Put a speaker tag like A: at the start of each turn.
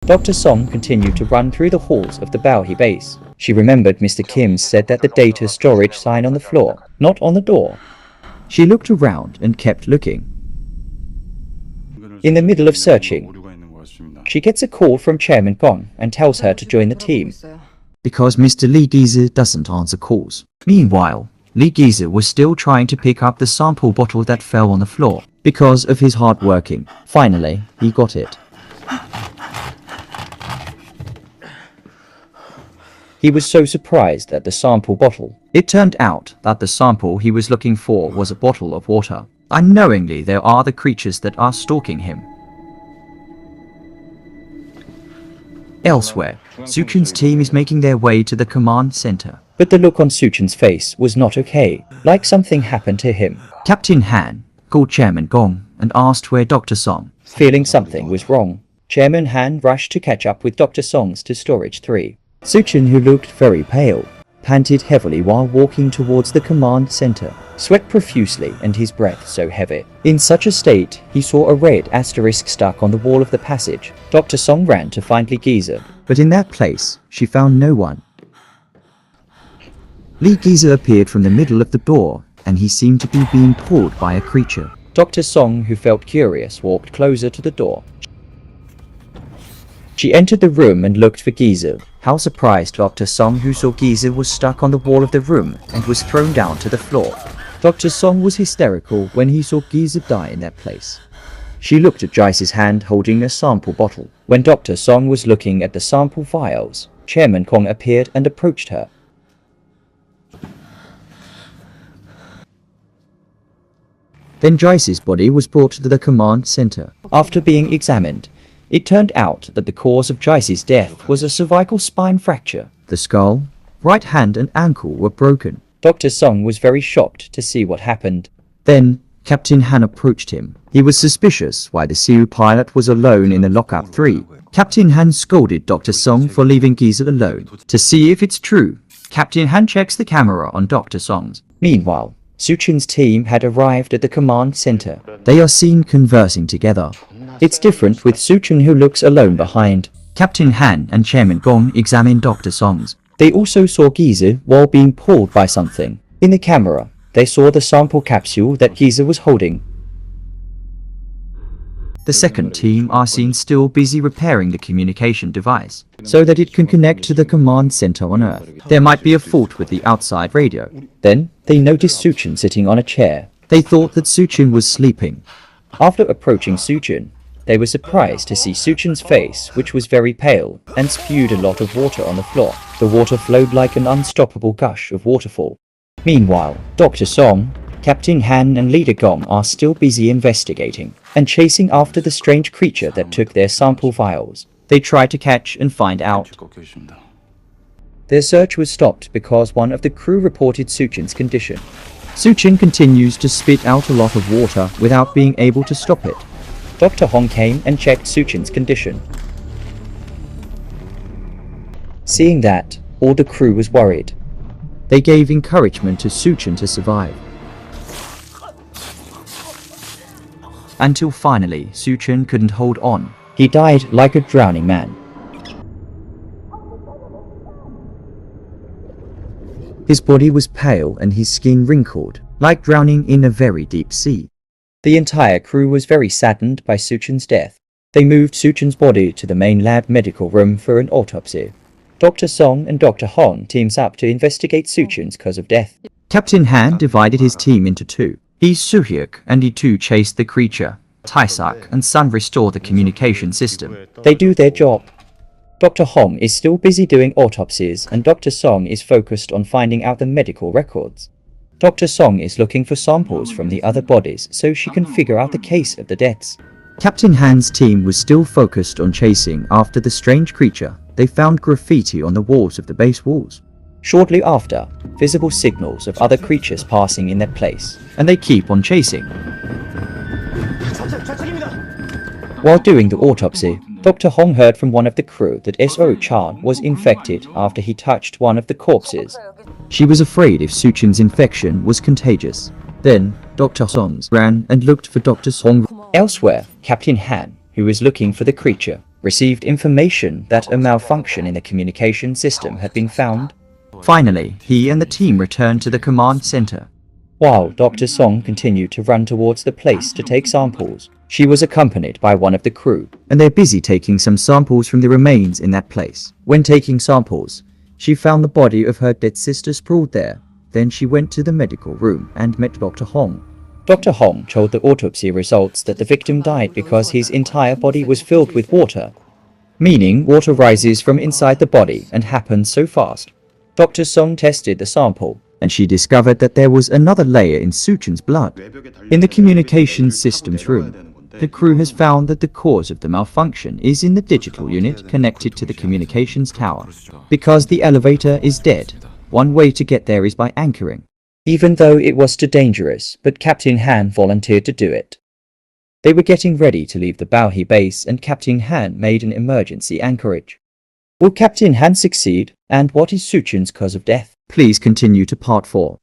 A: Dr. Song continued to run through the halls of the Baohe base. She remembered Mr. Kim said that the data storage sign on the floor, not on the door. She looked around and kept looking. In the middle of searching, she gets a call from Chairman Gong and tells her to join the team, because Mr. Lee Giza doesn't answer calls. Meanwhile, Lee Giza was still trying to pick up the sample bottle that fell on the floor. Because of his hard working, finally, he got it. He was so surprised at the sample bottle. It turned out that the sample he was looking for was a bottle of water. Unknowingly, there are the creatures that are stalking him. Elsewhere, Suchin's team is making their way to the command center. But the look on Suchin's face was not okay, like something happened to him. Captain Han called Chairman Gong and asked where Dr. Song. Feeling something was wrong, Chairman Han rushed to catch up with Dr. Song's to Storage 3. Suchin, who looked very pale, panted heavily while walking towards the command center, sweat profusely and his breath so heavy. In such a state, he saw a red asterisk stuck on the wall of the passage. Dr. Song ran to find Lee Giza, but in that place, she found no one. Lee Giza appeared from the middle of the door, and he seemed to be being pulled by a creature. Dr. Song, who felt curious, walked closer to the door. She entered the room and looked for Giza. How surprised Dr. Song, who saw Giza was stuck on the wall of the room and was thrown down to the floor. Dr. Song was hysterical when he saw Giza die in that place. She looked at Jice's hand holding a sample bottle. When Dr. Song was looking at the sample vials, Chairman Kong appeared and approached her. Then Jice's body was brought to the command center. After being examined, it turned out that the cause of Jice's death was a cervical spine fracture. The skull, right hand and ankle were broken. Dr. Song was very shocked to see what happened. Then, Captain Han approached him. He was suspicious why the Siu pilot was alone in the lockup 3. Captain Han scolded Dr. Song for leaving Giza alone. To see if it's true, Captain Han checks the camera on Dr. Song's. Meanwhile, Suchin's team had arrived at the command center. They are seen conversing together. It's different with Suchin, who looks alone behind. Captain Han and Chairman Gong examine Dr. Song's. They also saw Giza while being pulled by something. In the camera, they saw the sample capsule that Giza was holding. The second team are seen still busy repairing the communication device, so that it can connect to the command center on Earth. There might be a fault with the outside radio. Then, they noticed Suchin sitting on a chair. They thought that Suchin was sleeping. After approaching Suchin, they were surprised to see Suchin's face, which was very pale, and spewed a lot of water on the floor. The water flowed like an unstoppable gush of waterfall. Meanwhile, Dr. Song, Captain Han and Leader Gong are still busy investigating and chasing after the strange creature that took their sample vials. They try to catch and find out. Their search was stopped because one of the crew reported Suchin's condition. Suchin continues to spit out a lot of water without being able to stop it. Dr. Hong came and checked Suchin's condition. Seeing that, all the crew was worried. They gave encouragement to Suchin to survive. Until finally, Suchin couldn't hold on. He died like a drowning man. His body was pale and his skin wrinkled, like drowning in a very deep sea. The entire crew was very saddened by Suchin's death. They moved Suchin's body to the main lab medical room for an autopsy. Dr. Song and Dr. Hong teams up to investigate Suchin's cause of death. Captain Han divided his team into two. He, Suhyuk, and he too chased the creature. Taisak and Sun restore the communication system. They do their job. Dr. Hong is still busy doing autopsies and Dr. Song is focused on finding out the medical records. Dr. Song is looking for samples from the other bodies so she can figure out the case of the deaths. Captain Han's team was still focused on chasing after the strange creature. They found graffiti on the walls of the base walls. Shortly after, visible signals of other creatures passing in their place, and they keep on chasing. While doing the autopsy, Dr. Hong heard from one of the crew that S.O. Chan was infected after he touched one of the corpses. She was afraid if Suchin's infection was contagious. Then, Dr. Song ran and looked for Dr. Song. Elsewhere, Captain Han, who was looking for the creature, received information that a malfunction in the communication system had been found. Finally, he and the team returned to the command center. While Dr. Song continued to run towards the place to take samples, she was accompanied by one of the crew, and they're busy taking some samples from the remains in that place. When taking samples, she found the body of her dead sister sprawled there. Then she went to the medical room and met Dr. Hong. Dr. Hong told the autopsy results that the victim died because his entire body was filled with water, meaning water rises from inside the body and happens so fast. Dr. Song tested the sample, and she discovered that there was another layer in Suchin's blood. In the communications systems room, the crew has found that the cause of the malfunction is in the digital unit connected to the communications tower. Because the elevator is dead, one way to get there is by anchoring. Even though it was too dangerous, but Captain Han volunteered to do it. They were getting ready to leave the Baohe base and Captain Han made an emergency anchorage. Will Captain Han succeed? And what is Suchin's cause of death? Please continue to part 4.